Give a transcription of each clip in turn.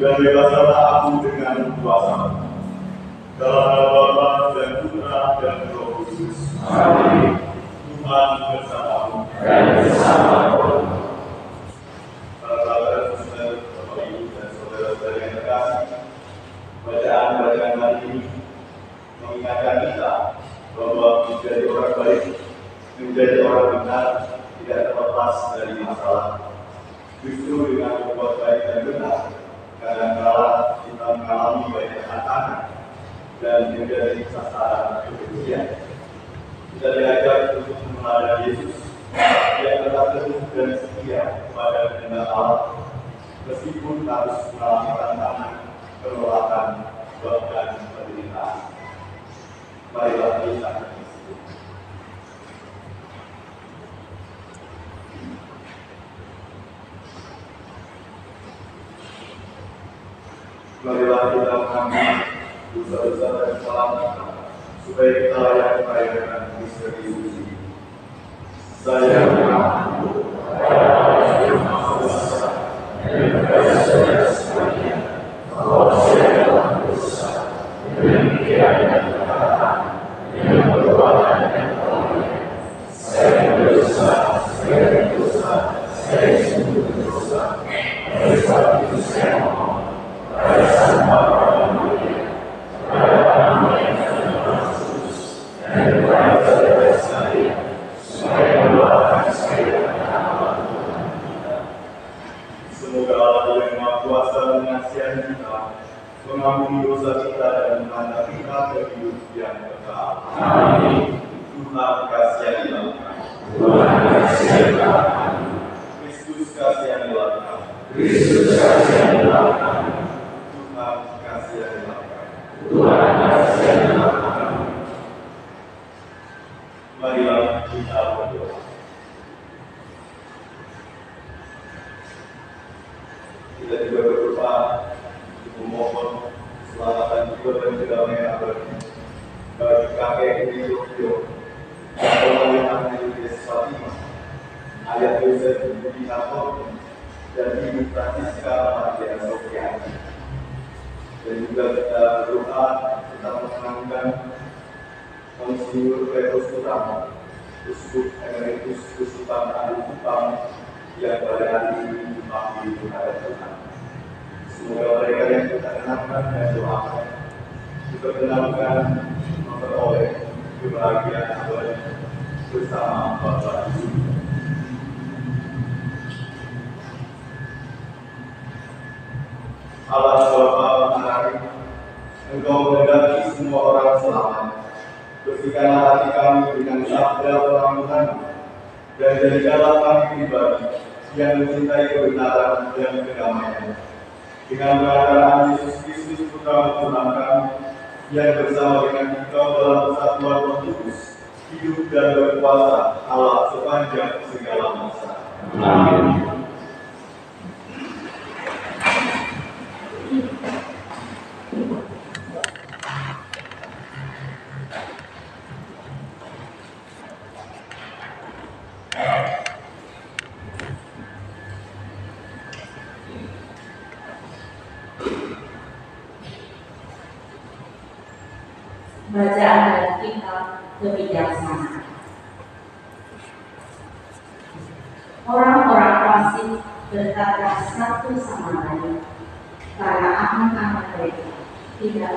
Dan bebaskanlah aku dengan kuasa dalam nama Bapa dan Putra dan Roh Kudus. Amin. Tuhan bersamamu dan bersamamu. Para saudara, saudara, Bapak Ibu dan saudara-saudara yang terkasih, bacaan hari ini mengingatkan kita bahwa menjadi orang baik, menjadi orang benar tidak terlepas dari masalah. Justru dengan berbuat baik dan benar, kadang-kala kita mengalami banyak tantangan dan menjadi sasaran kebencian. Kita diajak untuk meneladani Yesus yang tetap teguh dan setia kepada kehendak Allah, meskipun harus mengalami tantangan, penolakan, bahkan penderitaan. Marilah kita mengambil dosa-dosa dan kesalahan kita, supaya kita layak merayakan misteri suci. Saya mengaku bahwa saya telah berdosa dengan pikiran dan perkataan, dengan perbuatan dan perbuatan. Saya berdosa, saya berdosa, saya sungguh berdosa. Oleh sebab itu saya mohon pada Sang Bapa yang mulia, pada Anak yang kudus, dan kepada saudara sekalian, supaya mendoakan saya dan Allah Tuhan kita. Semoga Allah yang Maha Kuasa mengasihi kita, mengampuni dosa kita dan mengangkat kita ke hidup yang kekal. Amin. Tuhan kasihanilah kami. Tuhan kasihanilah kami. Kristus kasihanilah kami. Kristus kasihanilah kami. Tuhan kasihanilah kami. Tuhan kasihanilah kami. Marilah kita berdoa. Kita juga berdoa untuk memohon keselamatan jiwa dan kedamaian abadi bagi kakek di Tokyo, yang anaknya Yesus Fatima, ayah Yosef Budi Nato, dan Ibu Francisca Maria Sofiani. Dan juga kita berdoa tetap mengenangkan Monsinyur Petrus Utama, Uskup Emeritus Kesultanan Agung Kupang, yang pada hari ini dipanggil kepada Tuhan. Semoga mereka yang kita kenalkan dan doakan juga kenalkan memperoleh kebahagiaan abadi bersama Bapa di surga. Allah Bapa Maha, Engkau menghendaki semua orang selamat. Bersihkanlah hati kami dengan sabda pengampunan dan jadikanlah kami pribadi yang mencintai kebenaran dan kedamaian. Dengan pengantaran Yesus Kristus Putra Tuhan kami, yang bersama dengan Engkau dalam persatuan Roh Kudus, hidup dan berkuasa Allah sepanjang segala masa. Amin. Bacaan dari Kitab kebijaksanaan. Orang-orang fasik berkata satu sama lain karena anak-anak mereka tidak.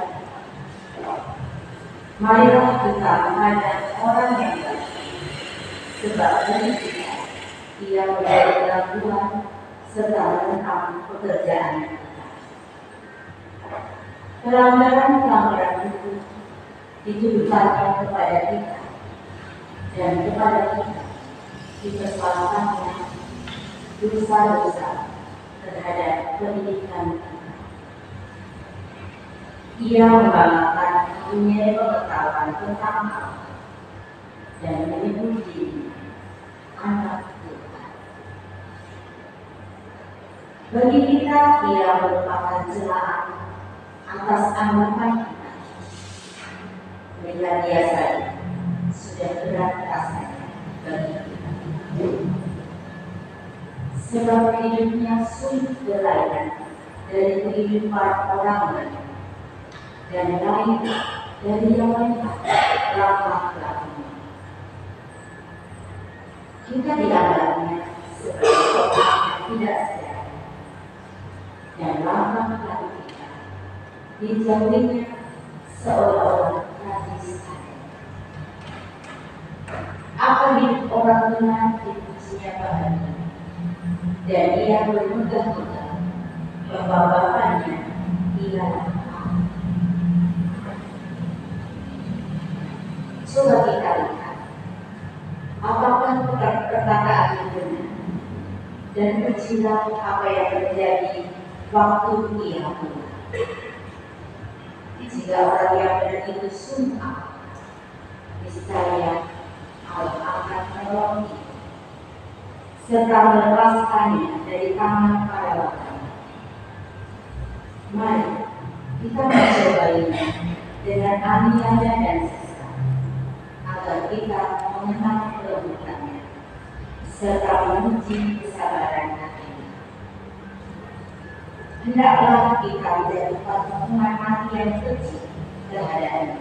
Marilah kita menghadap orang yang baik, sebab dari kita ia menjadi gangguan serta menentang pekerjaan kita. Pelanggaran-pelanggaran itu dituduhkannya kepada kita dan kepada kita dipersoalkannya dosa-dosa terhadap pendidikan kita. Ia membanggakan mempunyai pengetahuan tentang hal dan menyebut diri anak Tuhan. Bagi kita, ia merupakan celaan atas anggapan kita. Melihat dia saja sudah berat rasanya bagi kita. Sebab hidupnya sulit berlainan dari kehidupan orang lain dan lain dari yang melihat langkah-langkahnya. Kita dianggapnya sebagai orang yang tidak sehat dan langkah-langkah kita dijauhinya seolah-olah tradisi. Apa hidup orang benar dipujinya bahagia dan ia bermegah-megah bahwa Bapaknya ialah Allah. Coba kita lihat apakah perkataan itu benar dan ujilah apa yang terjadi waktu ia pulang. Jika orang yang benar itu sumpah, niscaya Allah akan menolong kita serta melepaskannya dari tangan para lawan. Mari kita mencobainya dengan aniaya dan sesat, agar kita mengenal kelembutannya serta menguji kesabaran hatinya. Hendaklah kita menjadikan hukuman mati yang kecil terhadapnya,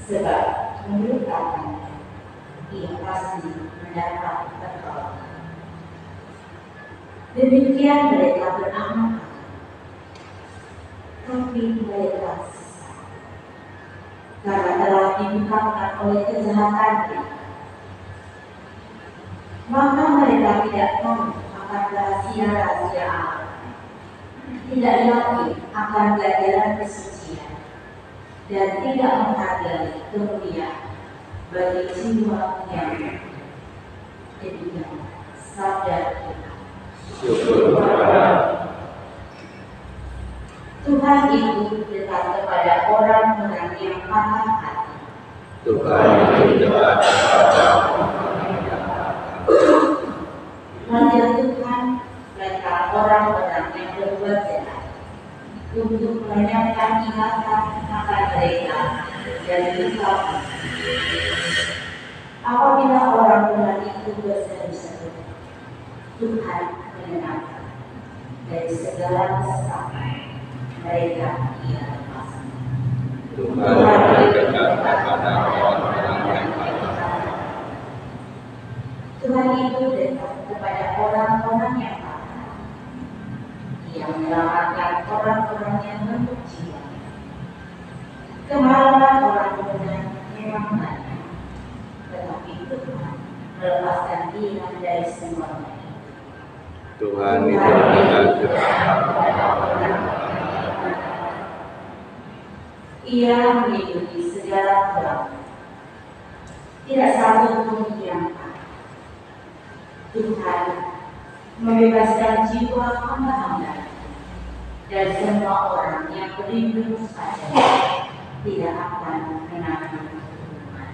sebab menurut katanya ia pasti mendapat pertolongan. Demikian mereka beramal, tapi mereka sesat karena telah dibukakan oleh kejahatan mereka. Maka mereka tidak tahu akan rahasia-rahasia Allah, tidak yakin akan pelajaran kesucian, dan tidak menghargai kemuliaan bagi jiwa yang demikian sabda Tuhan. Tuhan itu dekat kepada orang-orang yang patah hati. Tuhan itu dekat kepada menjatuhkan mereka orang-orang yang berbuat jahat untuk melenyapkan ingatan akan mereka dan luka. Apabila orang-orang itu berseru-seru, Tuhan menyenangkan dari segala kesalahan mereka ia lepaskan. Tuhan dekat kepada orang-orang yang patah. Tuhan itu dekat kepada orang-orang yang patah. Ia menyelamatkan orang-orang yang berjiwa. Kemarahan orang benar memang banyak, tetapi Tuhan melepaskan dia dari semuanya. Tuhan itu dekat kepada orang yang patah. Ia mengikuti segala perbuatan, tidak satu pun yang patah. Tuhan membebaskan jiwa hamba-hamba dan semua orang yang berlindung padanya tidak akan menanggung hukuman.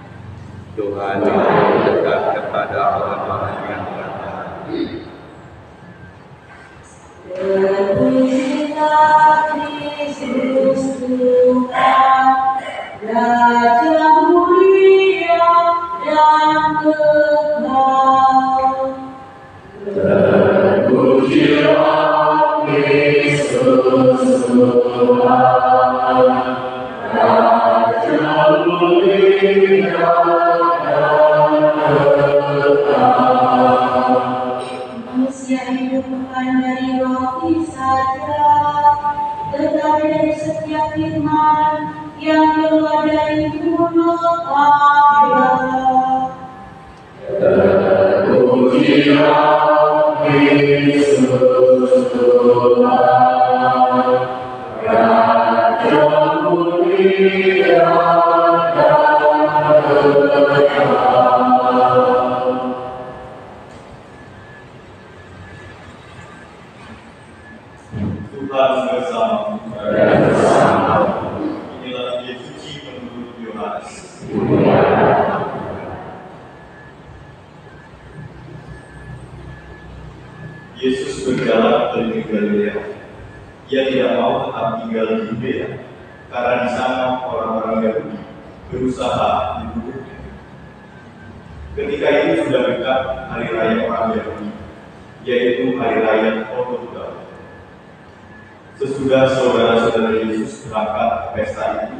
Tuhan itu dekat kepada orang-orang yang patah. Terpujilah Kristus Tuhan, Raja mulia dan kekal. Terpujilah Kristus Tuhan, Raja mulia Manusia hidup bukan dari roti saja, tetapi dari setiap firman yang keluar dari mulut Allah. Terpujilah Yesus Tuhan, Raja mulia dan kekal. Tuhan bersama. Inilah Injil suci menurut Yohanes. Yesus berjalan ke Galilea. Ia tidak mau tetap tinggal di Yudea, karena di sana orang-orang Yahudi berusaha membunuhnya. Ketika itu sudah dekat hari raya orang Yahudi, yaitu hari raya Tridentine. Sesudah saudara-saudara Yesus berangkat ke pesta itu,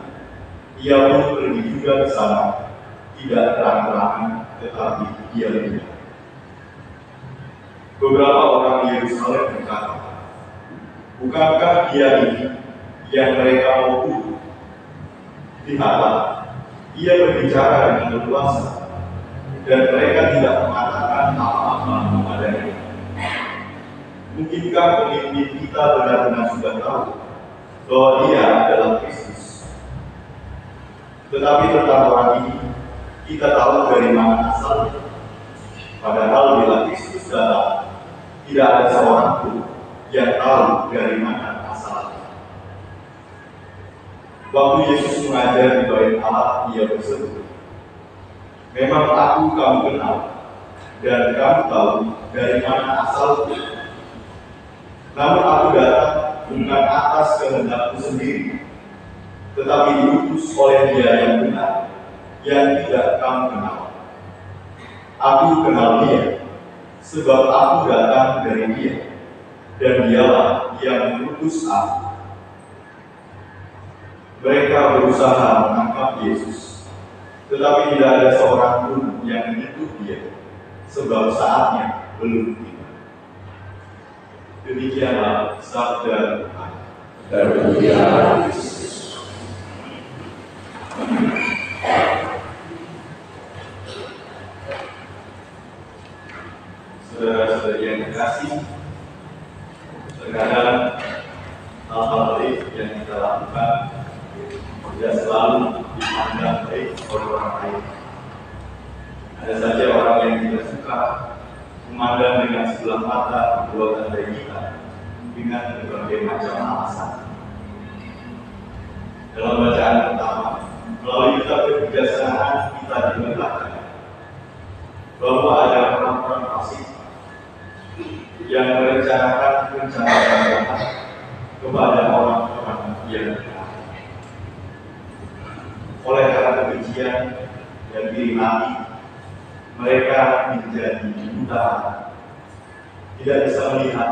ia pun pergi juga ke sana, tidak terang-terangan, tetapi diam-diam. Beberapa orang di Yerusalem berkata, "Bukankah dia ini yang mereka mau bunuh? Lihatlah, ia berbicara dengan leluasa, dan mereka tidak mengatakan apa-apa kepadanya. Mungkinkah pemimpin kita benar-benar sudah tahu bahwa dia adalah Kristus? Tetapi tentang orang ini, kita tahu dari mana asalnya. Padahal bila Kristus datang, tidak ada seorang pun yang tahu dari mana asalnya." Waktu Yesus mengajar di bait Allah, ia berseru, "Memang aku kamu kenal, dan kamu tahu dari mana asalku. Namun aku datang bukan atas kehendakku sendiri, tetapi diutus oleh Dia yang benar, yang tidak kamu kenal. Aku kenal Dia, sebab aku datang dari Dia, dan Dialah yang mengutus aku." Mereka berusaha menangkap Yesus, tetapi tidak ada seorang pun yang menyentuh Dia, sebab saatnya belum tiba. Demikianlah sabda Tuhan. Terpujilah Yesus. Saudara-saudari yang dikasihi, terkadang hal-hal baik yang kita lakukan tidak selalu dipandang baik oleh orang lain. Ada saja orang yang tidak suka memandang dengan sebelah mata perbuatan baik kita dengan berbagai macam alasan. Dalam bacaan pertama, melalui kitab kebijaksanaan kita diberitakan bahwa ada orang-orang fasik yang merencanakan rencana jahat kepada orang-orang yang benar. Oleh karena kebencian dan iri hati, mereka menjadi buta, tidak bisa melihat,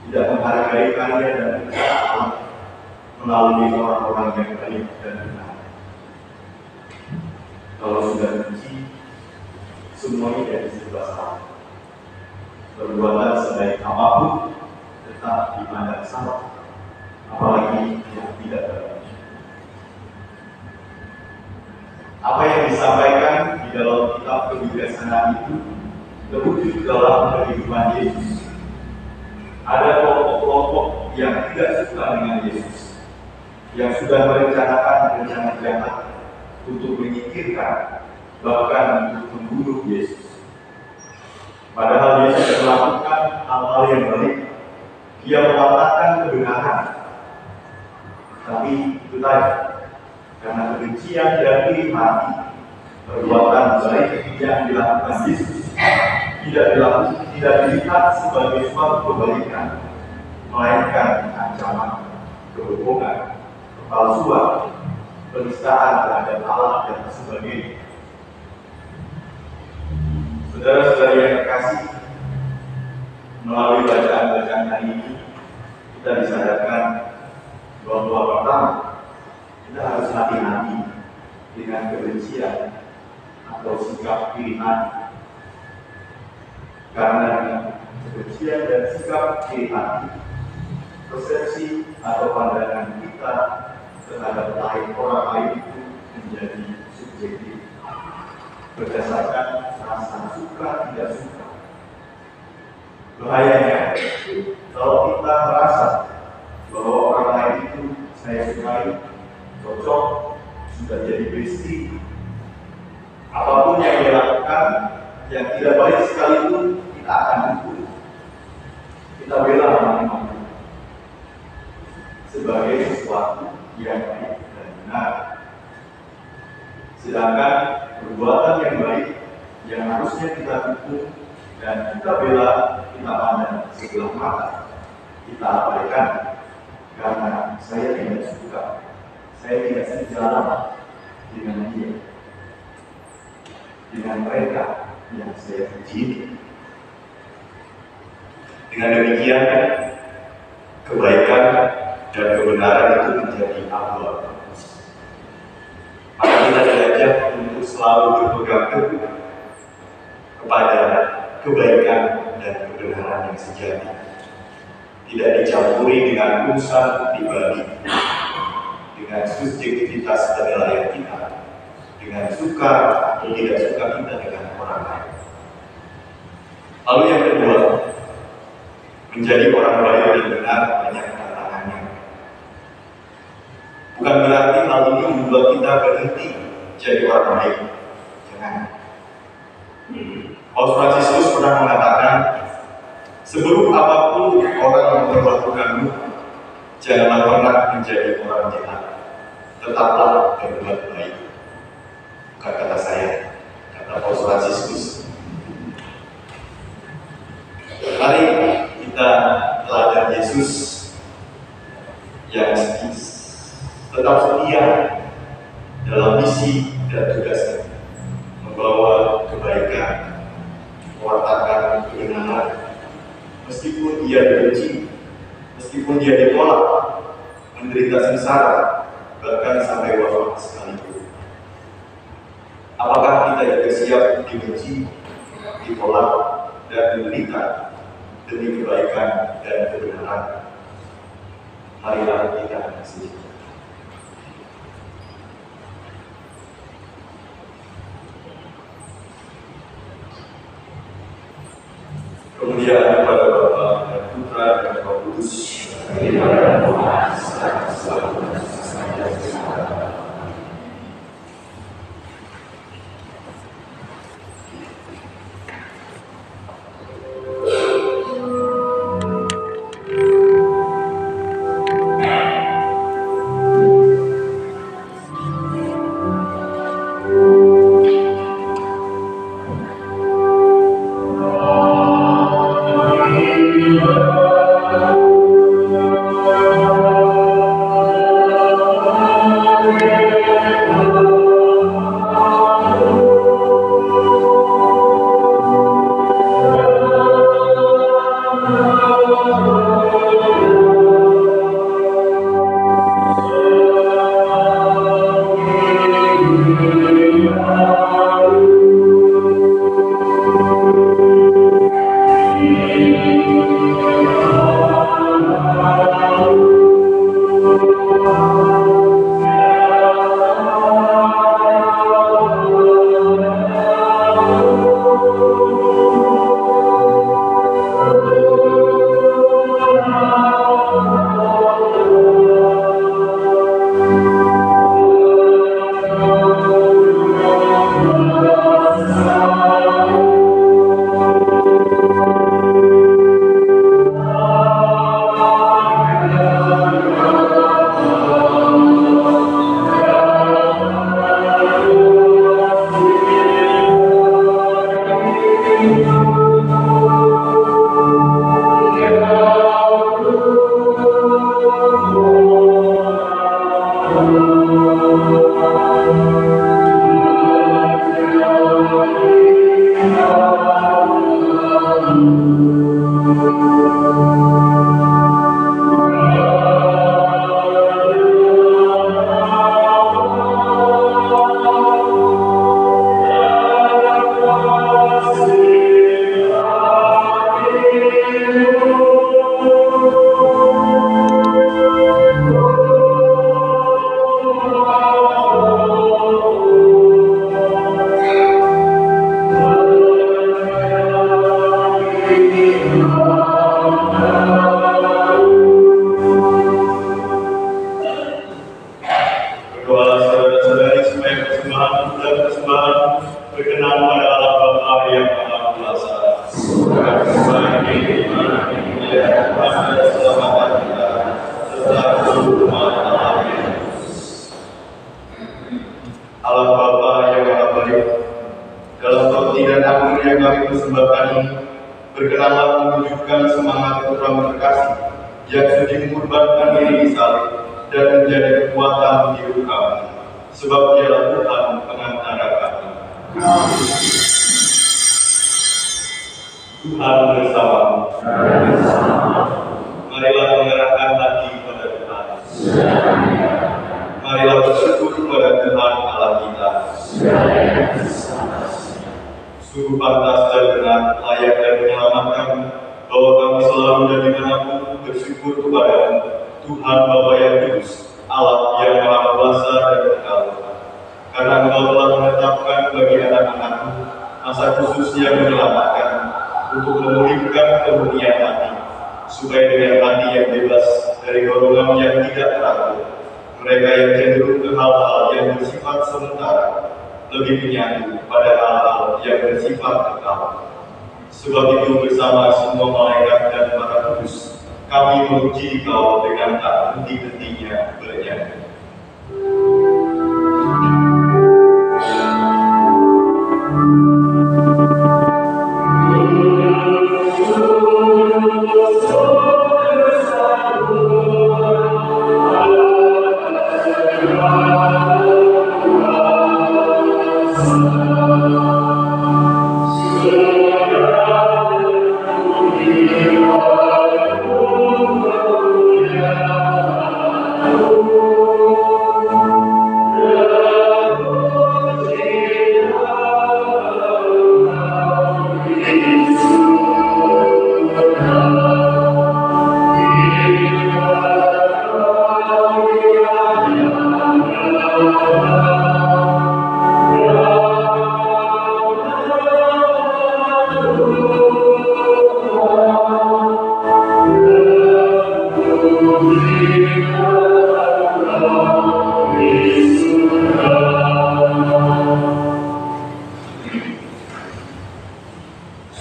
tidak menghargai karya dan rencana Allah melalui orang-orang yang baik dan benar. Kalau sudah benci, semuanya jadi serba salah. Perbuatan sebaik apapun tetap dipandang salah, apalagi yang tidak baik. Apa yang disampaikan di dalam kitab kebijaksanaan itu terwujud dalam kehidupan Yesus. Ada kelompok-kelompok yang tidak suka dengan Yesus, yang sudah merencanakan rencana jahat untuk menyingkirkan, bahkan untuk membunuh Yesus. Padahal Yesus melakukan hal-hal yang baik, Dia mengatakan kebenaran. Tapi itu tadi, karena kebencian dan iri hati, perbuatan baik yang dilakukan Yesus tidak dilihat sebagai suatu kebaikan, melainkan ancaman, kebohongan, kepalsuan, penistaan terhadap Allah dan sebagainya. Saudara-saudari yang terkasih, melalui bacaan-bacaan hari ini kita disadarkan bahwa pertama, kita harus hati-hati dengan kebencian atau sikap pilihan. Karena kebencian dan sikap pilihan, persepsi atau pandangan kita terhadap orang lain itu menjadi subjektif berdasarkan rasa suka tidak suka. Bahayanya kalau kita merasa bahwa orang lain itu saya sukai, cocok, sudah jadi bestie, apapun yang dia lakukan yang tidak baik sekalipun kita akan dukung, kita bela mati-mati sebagai sesuatu yang baik dan benar. Sedangkan perbuatan yang baik yang harusnya kita dukung dan kita bela, kita pandang sebelah mata, kita abaikan karena saya tidak suka, saya tidak sejalan dengan dia, dengan mereka yang saya benci. Dengan demikian, kebaikan dan kebenaran itu menjadi abu-abu. Maka kita diajak untuk selalu berpegang teguh kepada kebaikan dan kebenaran yang sejati, tidak dicampuri dengan urusan pribadi, dengan subjektivitas penilaian kita, dengan suka atau tidak suka kita dengan orang lain. Lalu yang kedua, menjadi orang baik dan benar banyak tantangannya. Bukan berarti hal ini membuat kita berhenti jadi orang baik. Jangan. Paus Fransiskus pernah mengatakan, seburuk apapun orang memperlakukanmu, janganlah pernah menjadi orang jahat. Tetaplah berbuat baik. Bukan kata saya, kata Paus Fransiskus. Mari kita teladan Yesus yang tetap setia dalam misi dan tugasnya, membawa kebaikan, mewartakan kebenaran, meskipun dia dibenci, meskipun dia ditolak, menderita sengsara, bahkan sampai wafat sekalipun. Apakah kita juga siap dibenci, ditolak, dan menderita demi kebaikan dan kebenaran? Marilah kita sejenak. Kemuliaan kepada Bapa dan Putra dan Roh Kudus. persembahan berkenan pada Allah Bapa yang Maha Kuasa. Surga kembali di mana dia pada keselamatan kita, serta seluruh umat Allah yang kudus. Allah Bapa yang Maha Baik, dalam roti dan anggur yang kami persembahkan ini, berkenanlah menunjukkan semangat putra terkasih yang sudi mengorbankan diri di salib dan menjadi kekuatan hidup kami, sebab dialah Tuhan pengantara kami. Tuhan bersamamu. Marilah mengerahkan hati pada Tuhan. Marilah bersyukur kepada Tuhan Allah kita. Sungguh pantas dan benar, layak dan menyelamatkan bahwa kami selalu dan dimanapun bersyukur kepada Tuhan Bapa yang Kudus, Allah yang Maha Kuasa dan Kekal. Karena Engkau telah menetapkan bagi anak-anakmu masa khusus yang menyelamatkan untuk memulihkan kemurnian hati, supaya dengan hati yang bebas dari golongan yang tidak teratur, mereka yang cenderung ke hal-hal yang bersifat sementara lebih menyatu pada hal-hal yang bersifat kekal. Sebab itu bersama semua malaikat dan para kudus, kami memuji Kau dengan tak henti-hentinya bernyanyi.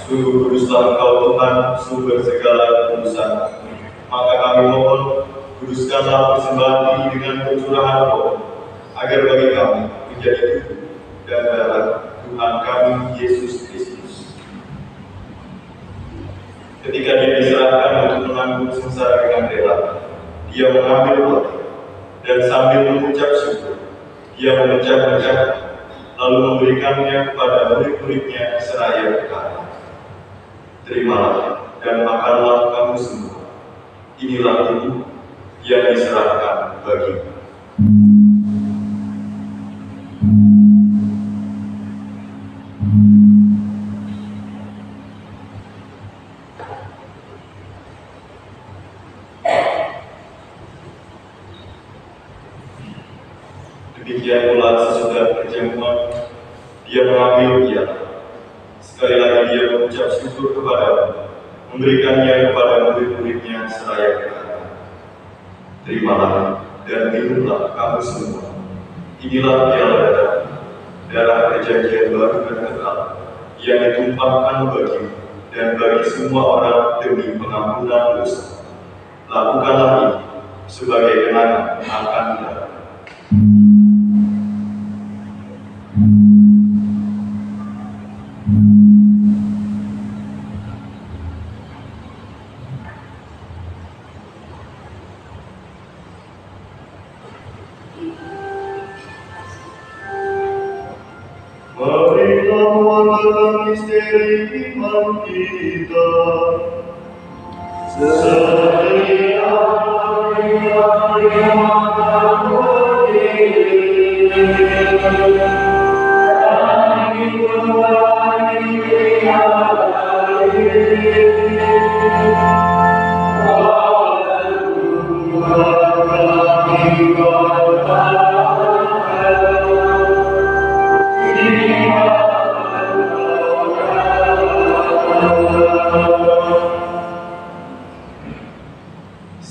Sungguh kuduslah Engkau Tuhan, sumber segala kekudusan. Maka kami mohon, kuduskanlah persembahan ini dengan pencurahan Roh, agar bagi kami menjadi tubuh dan darah Tuhan kami Yesus Kristus. Ketika Dia diserahkan untuk menanggung sengsara dengan rela, Dia mengambil roti dan sambil mengucap syukur, Dia memecah-mecah, lalu memberikannya kepada murid-muridnya seraya berkata, "Terimalah dan makanlah kamu semua. Inilah tubuh yang diserahkan bagimu." Demikian pula sesudah perjamuan, Dia mengambil piala. Sekali lagi Dia mengucap syukur kepada-Mu, memberikannya kepada murid-muridnya seraya berkata, "Terimalah dan minumlah kamu semua. Inilah piala darah perjanjian baru dan kekal, yang ditumpahkan bagimu dan bagi semua orang demi pengampunan dosa. Lakukanlah ini sebagai kenangan akan darah." Marilah mewartakan misteri iman kita.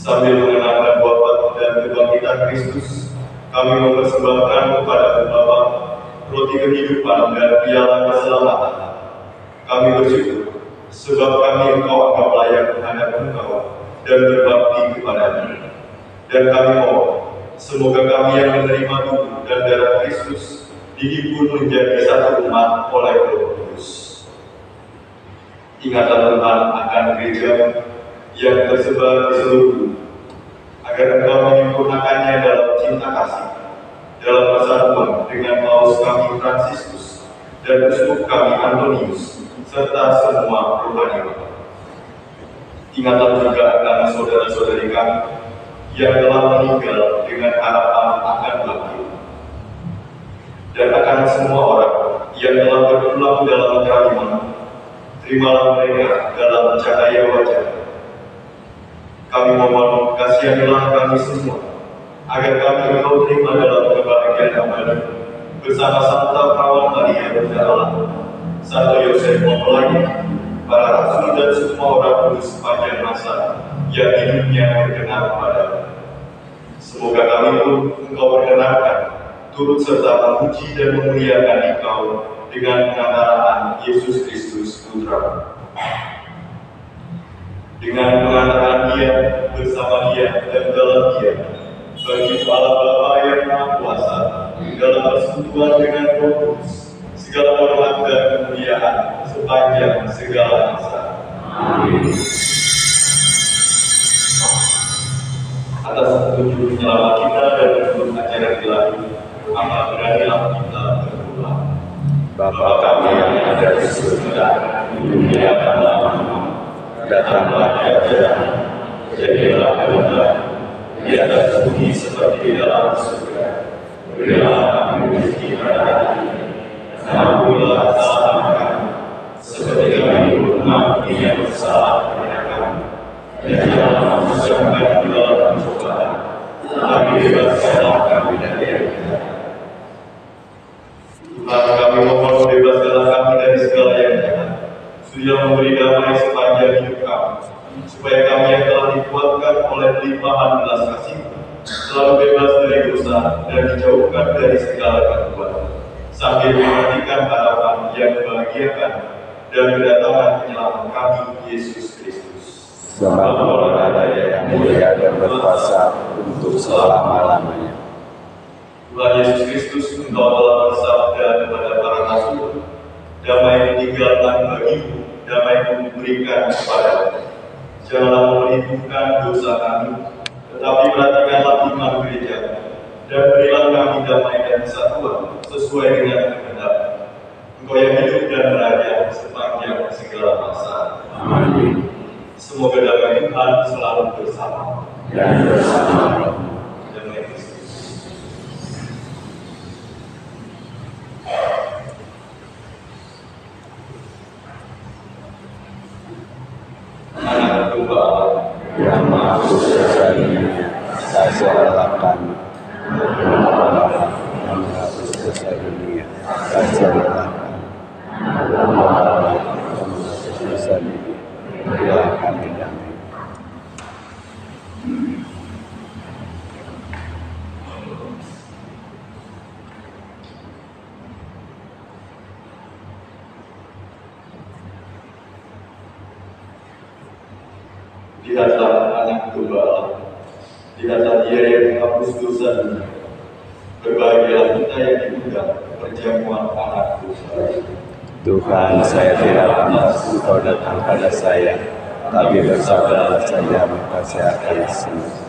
Sambil mengenangkan wafat dan kebangkitan Kristus, kami mempersembahkan kepada Bapa kehidupan dan piala keselamatan. Kami bersyukur sebab kami Engkau anggap layak menghadap Engkau dan berbakti kepada-Mu. Dan kami mohon, semoga kami yang menerima tubuh dan darah Kristus dihimpun menjadi satu umat oleh Roh Kudus. Ingatlah Tuhan akan gereja yang tersebar di seluruh dunia, agar Engkau menyempurnakannya dalam cinta kasih, dalam persatuan dengan Paus kami Fransiskus dan uskup kami Antonius, serta semua rohaniwan. Ingatlah juga akan saudara-saudari kami yang telah meninggal dengan harapan akan bangkit, dan akan semua orang yang telah berpulang dalam keimanan. Terimalah mereka dalam cahaya wajah. Kami mohon kasihanilah kami semua, agar kami Engkau terima dalam kebahagiaan abadi bersama Santa Perawan Maria Bunda Allah, Santo Yosef Mempelai, para rasul dan semua orang kudus sepanjang masa yang hidupnya berkenan kepada-Mu. Semoga kami pun Engkau perkenankan turut serta memuji dan memuliakan Engkau dengan pengantaraan Yesus Kristus Putra. Dengan pengantaraan Dia, bersama Dia, dan dalam Dia, bagi Allah Bapa yang Maha Kuasa, dalam persekutuan dengan Roh Kudus, segala hormat dan kemuliaan sepanjang segala masa. Amin. Atas petunjuk penyelamat kita dan untuk acara ilahi, maka beranilah kita berdoa. Bapa kami yang ada di surga, dimuliakan nama-Mu, datanglah kerajaan-Mu, jadilah kehendak-Mu di atas bumi seperti dalam surga. Berilah kami rezeki pada hari ini, dan ampunilah kesalahan kami, seperti kami mengampuni yang bersalah kepada kami. Dan janganlah memasukkan kami dalam pencobaan, tetapi bebaskanlah kami dari yang jahat. Tuhan, kami mohon bebaskanlah kami dari segala yang jahat. Sudah memberi damai sepanjang hidup kami, supaya kami yang telah dikuatkan oleh limpahan belas kasih selalu bebas dari dosa dan dijauhkan dari segala gangguan, sambil menantikan harapan yang membahagiakan dan kedatangan penyelamat kami, Yesus Kristus. Sebab Allah Raja yang mulia dan berkuasa untuk selama-lamanya. Tuhan Yesus Kristus, Engkau telah bersabda kepada para rasul, damai meninggalkan bagimu, damai memberikan kepadamu. Janganlah memperhitungkan dosa kami, tetapi perhatikanlah iman gereja, dan berilah kami damai dan kesatuan sesuai dengan kehendak. Engkau yang hidup dan beraja sepanjang segala masa. Amin. Semoga damai Tuhan selalu bersama Dan bersama Roh. Damai Kristus. Anak domba Allah yang Maha Kuasa dunia, kasih kami. Yang Maha Kuasa dunia, kasih kami. Yang Maha Kuasa dunia, berilah kami damai. Lihatlah anak domba Allah, lihatlah Dia yang menghapus dosa dunia. Berbahagialah kita yang diundang perjamuan anak domba. Tuhan, saya tidak pantas Engkau datang pada saya, tapi bersabarlah saja, maka saya akan sembuh.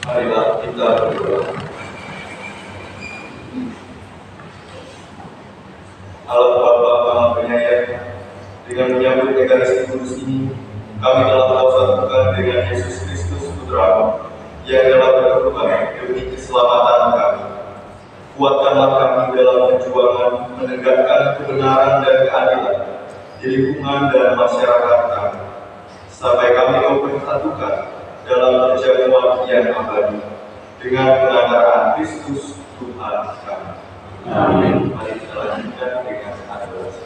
Marilah kita berdoa. Allah Bapa Maha Penyayang, dengan menyambut Ekaristi Kudus ini, kami telah bersatukan dengan Yesus Kristus Putra-Mu yang telah berkorban demi keselamatan kami. Kuatkanlah kami dalam perjuangan menegakkan kebenaran dan keadilan di lingkungan dan masyarakat kami, sampai kami mempersatukan dalam perjamuan yang abadi dengan pengantaran Kristus Tuhan kami. Amin. Mari kita lanjutkan dengan adorasi.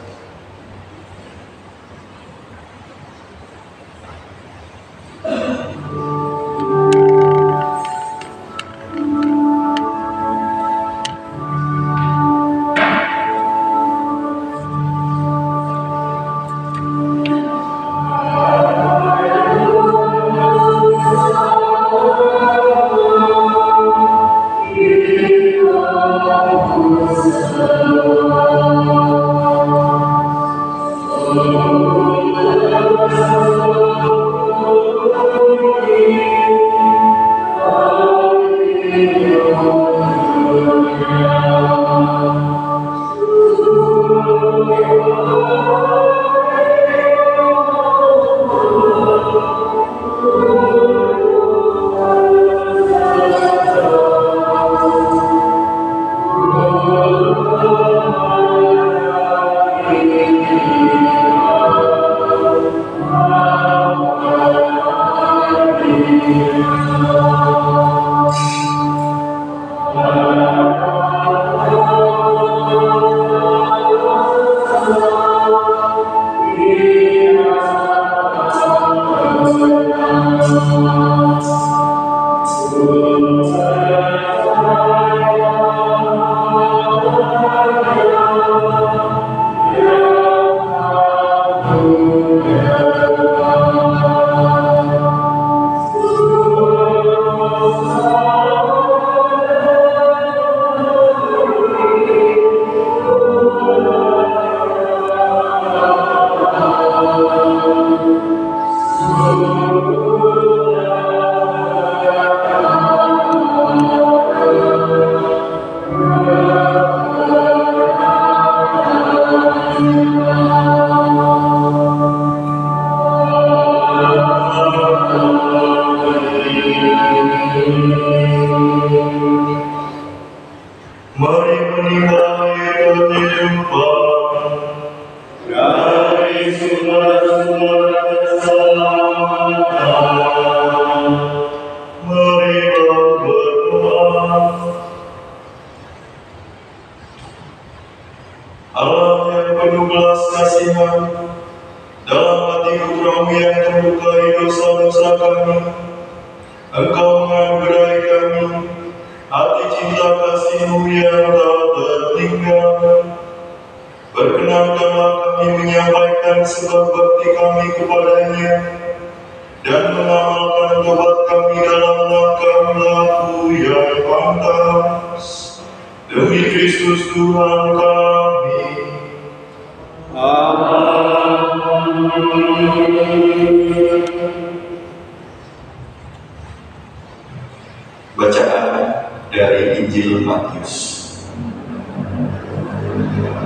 Mari menikmati kehidupan dari sumber-sumber keselamatan. Marilah berdoa. Allah yang penuh belas kasihan, dalam hati putramu yang terlukai dosa-dosa kami, Engkau menganugerai kami hati cinta kasih-Mu yang tak tertinggal. Berkenankanlah kami menyampaikan sebab bakti kami kepadanya dan mengamalkan tobat kami dalam langkah laku yang pantas. Demi Kristus Tuhan kami. Bacaan dari Injil Matius.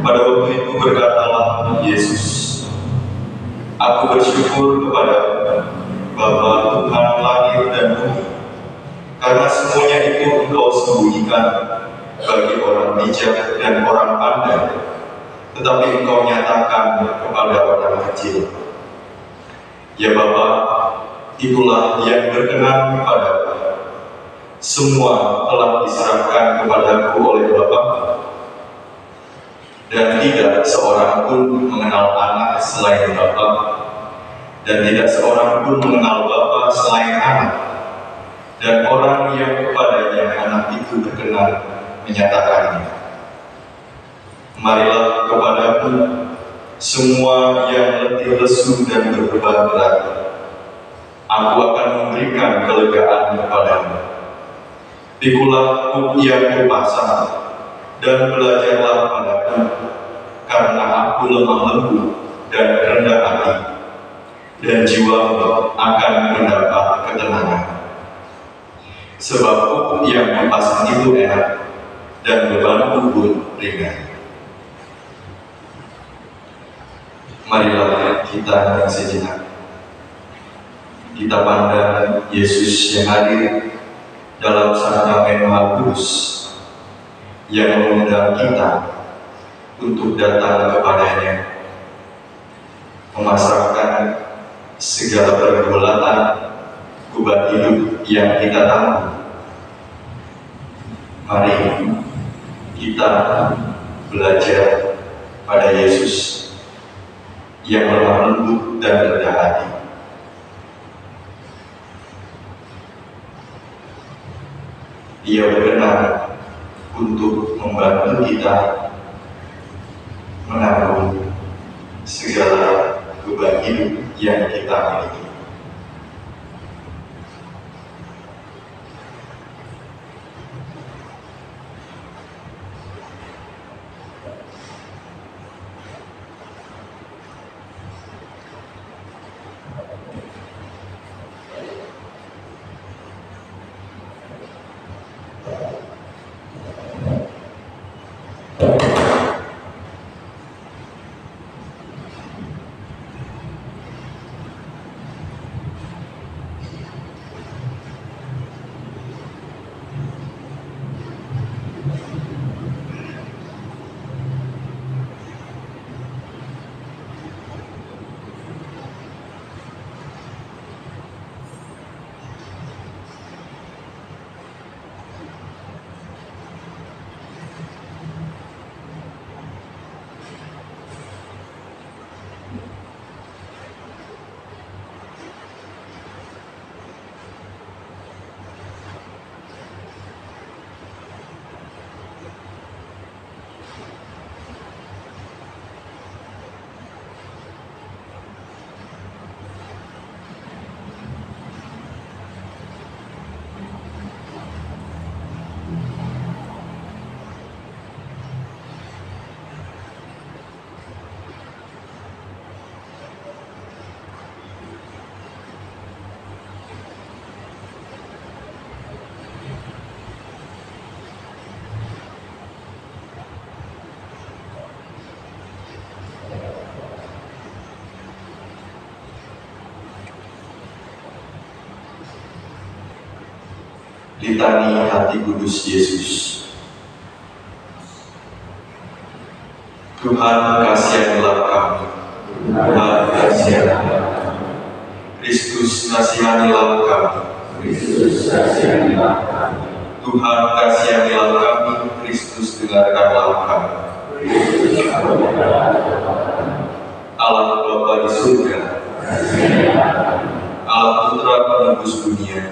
Pada waktu itu berkatalah Yesus, "Aku bersyukur kepada Bapa Tuhan langit dan bumi, karena semuanya itu Engkau sembunyikan bagi orang bijak dan orang pandai, tetapi Engkau nyatakan kepada orang kecil. Ya Bapa, itulah yang berkenan kepadamu. Semua telah diserahkan kepadaku oleh Bapa, dan tidak seorang pun mengenal anak selain Bapa, dan tidak seorang pun mengenal Bapa selain anak, dan orang yang kepadanya anak itu berkenan menyatakannya. Marilah kepadaku semua yang letih lesu dan berbeban berat, aku akan memberikan kelegaan kepadamu. Pikulah kuk yang kupasang, dan belajarlah padaku, karena aku lemah lembut dan rendah hati, dan jiwamu akan mendapat ketenangan. Sebab kuk yang kupasang itu enak, dan bebanku pun ringan." Marilah kita sejenak kita pandang Yesus yang hadir dalam sakramen Maha Kudus, yang mengundang kita untuk datang kepadanya, memasrahkan segala pergulatan beban hidup yang kita tanggung. Mari kita belajar pada Yesus yang lemah lembut dan rendah hati. Dia berkenan untuk membantu kita menanggung segala beban hidup yang kita miliki. Litani Hati Kudus Yesus. Tuhan kasianilah kami. Tuhan kasianilah kami. Kristus kasihanilah kami. Kristus kasihanilah kami. Tuhan kasihanilah kami. Kristus dengarkanlah kami. Allah Bapa di surga, Allah Putra penebus dunia,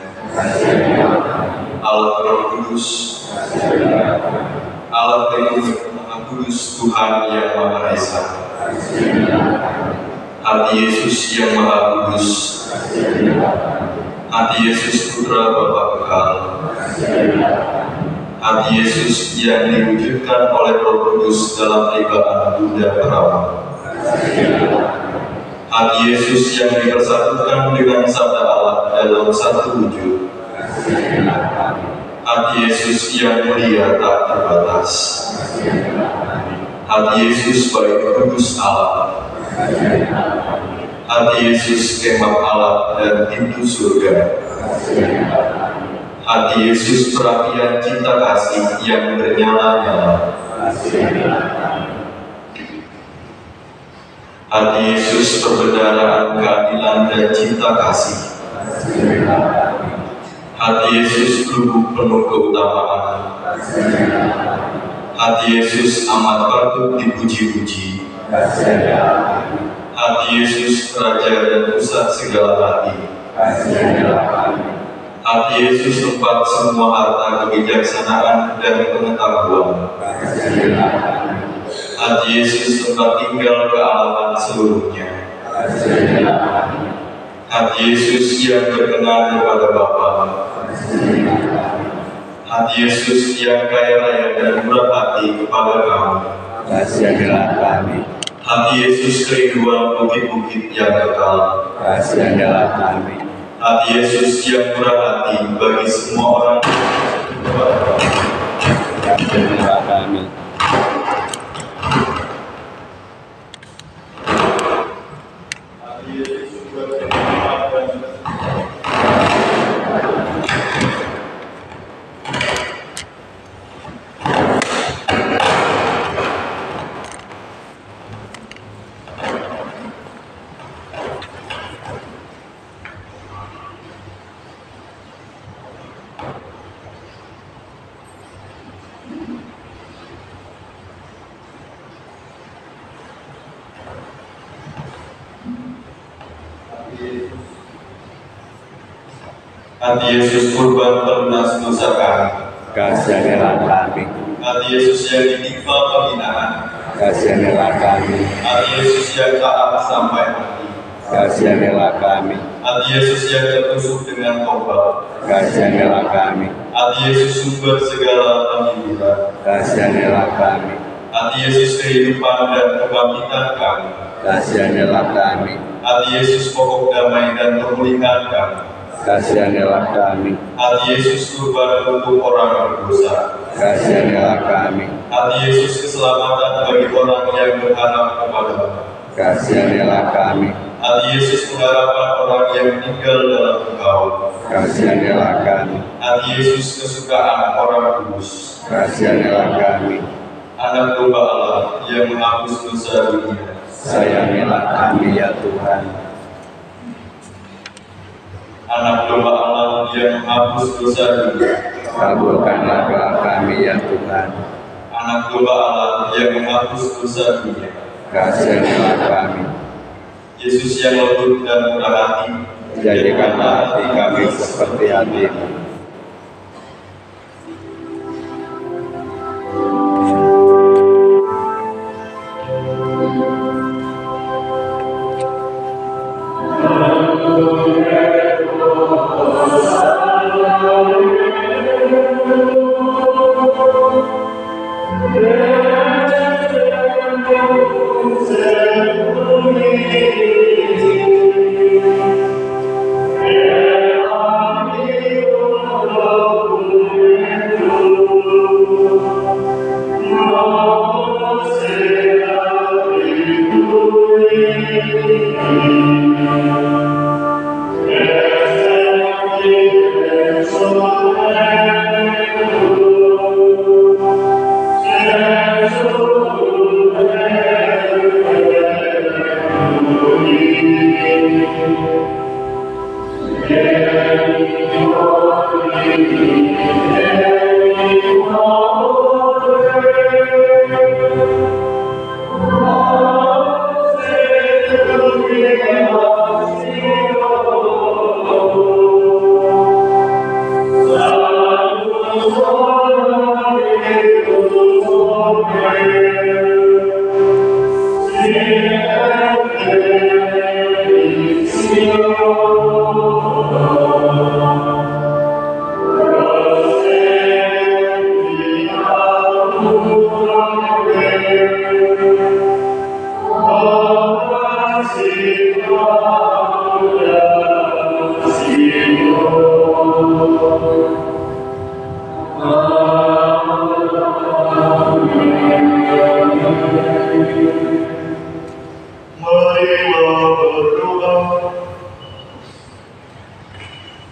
Allah Roh Kudus, Allah Tritunggal Maha Kudus, Tuhan yang Maha Esa, Hati Yesus yang Maha Kudus, Hati Yesus Putra Bapa Kekal, Hati Yesus yang diwujudkan oleh Roh Kudus dalam peribadahan Bunda Perawan, Hati Yesus yang dipersatukan dengan Sabda Allah dalam satu wujud, Hati Yesus yang mulia tak terbatas, Hati Yesus baik kudus Allah, Hati Yesus kemah Allah dan pintu surga, Hati Yesus perapian cinta kasih yang bernyala-nyala, Hati Yesus perbendaharaan keadilan dan cinta kasih, Hati Yesus lubuk penuh keutamaan, Hati Yesus amat patut dipuji-puji, Hati Yesus Raja dan pusat segala hati, Hati Yesus tempat semua harta kebijaksanaan dan pengetahuan, Hati Yesus tempat tinggal kealaman seluruhnya, Hati Yesus yang berkenan kepada Bapa, Hati Yesus yang kaya raya dan murah hati kepada kami, Kasihanilah kami. Hati Yesus kerinduan bukit-bukit yang kekal, Kasihanilah kami. Hati Yesus yang murah hati bagi semua orang. Kasihanilah kami. Hati Yesus juga berkenan. Hati Yesus kurban pelunas dosa kami, Kasihanilah kami. Hati Yesus yang ditimpa penghinaan, Kasihanilah kami. Hati Yesus yang taat sampai mati, Kasihanilah kami. Hati Yesus yang tertusuk dengan tobat, Kasihanilah kami. Hati Yesus sumber segala penghiburan, Kasihanilah kami. Hati Yesus kehidupan dan kebangkitan kami, Kasihanilah kami. Hati Yesus pokok damai dan pemulihan kami, Kasihanilah kami. Hati Yesus kurban untuk orang berdosa, Kasihanilah kami. Hati Yesus keselamatan bagi orang yang berharap kepada-Mu, Kasihanilah kami. Hati Yesus pengharapan orang yang meninggal dalam Engkau, Kasihanilah kami. Hati Yesus kesukaan orang kudus, Kasihanilah kami. Anak domba Allah yang menghapus dosa dunia, Sayangilah kami ya Tuhan. Anak domba Allah yang menghapus dosa dunia, Kabulkanlah doa kami ya Tuhan. Anak domba Allah yang menghapus dosa dunia, Kasihanilah kami. Yesus yang lembut dan murah hati, Jadikanlah hati kami seperti hati-Mu. Yes,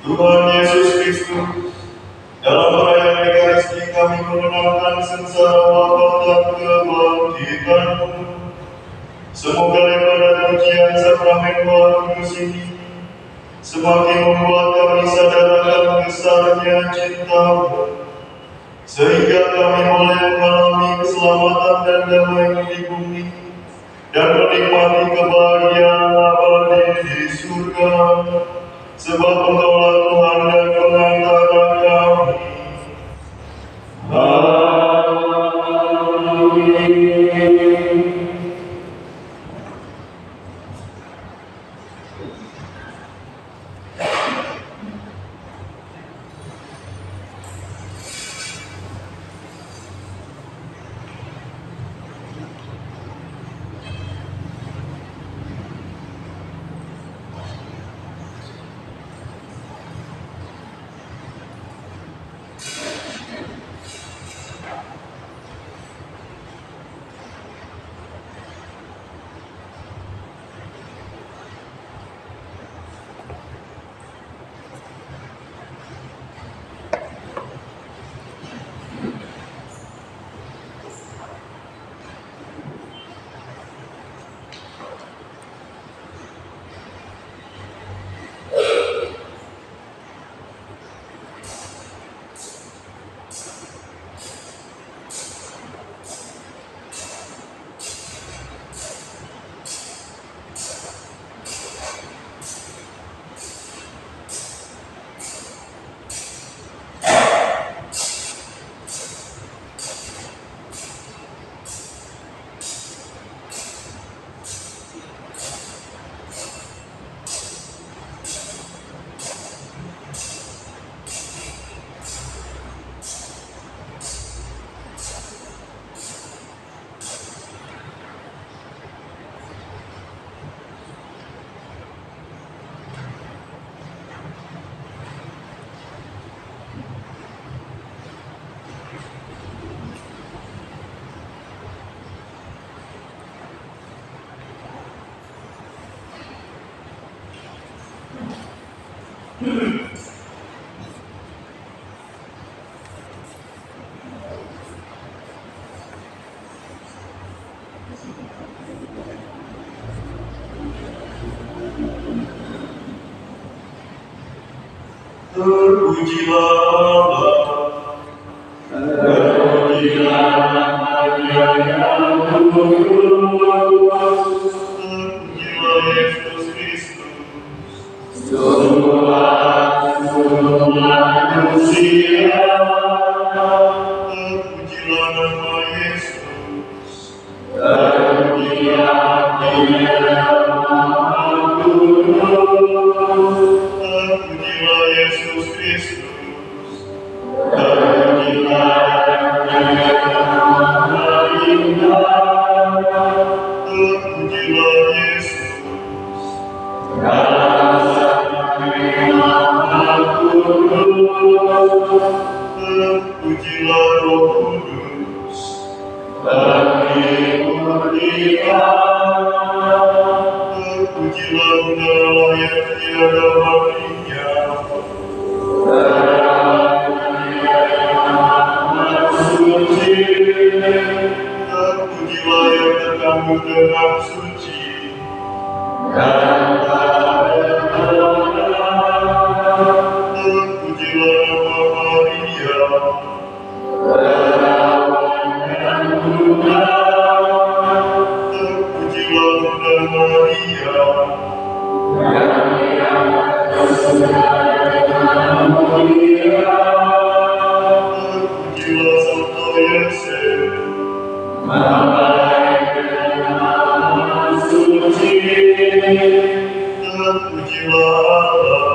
Tuhan Yesus Kristus, dalam perayaan Ekaristi kami mengenangkan sengsara wafat dan kebangkitan-Mu. Semoga ibadat pujian sakramen Roh Kudus ini semakin membuat kami sadar akan besarnya cinta-Mu, sehingga kami boleh mengalami keselamatan dan damai di bumi dan menikmati kebahagiaan abadi di surga. Sebab Engkaulah Tuhan dan pengantara kami. Amin. Terpujilah Allah, terpujilah Dia yang kudus, terpujilah Yesus Kristus, Tuhan manusia, terpujilah nama Yesus, terpujilah Dia yang kudus. Terpujilah Yesus Kristus, terpujilah Dia yang indah, terpujilah Yesus, dalam Sang Kudus, terpujilah Roh Kudus, bagi murnikan, terpujilah udara yang tiada bandingnya. penuh dengan suci dan terpujilah nama Maria, terpujilah Bunda Maria, terpujilah Santo Yosef, terpujilah Allah,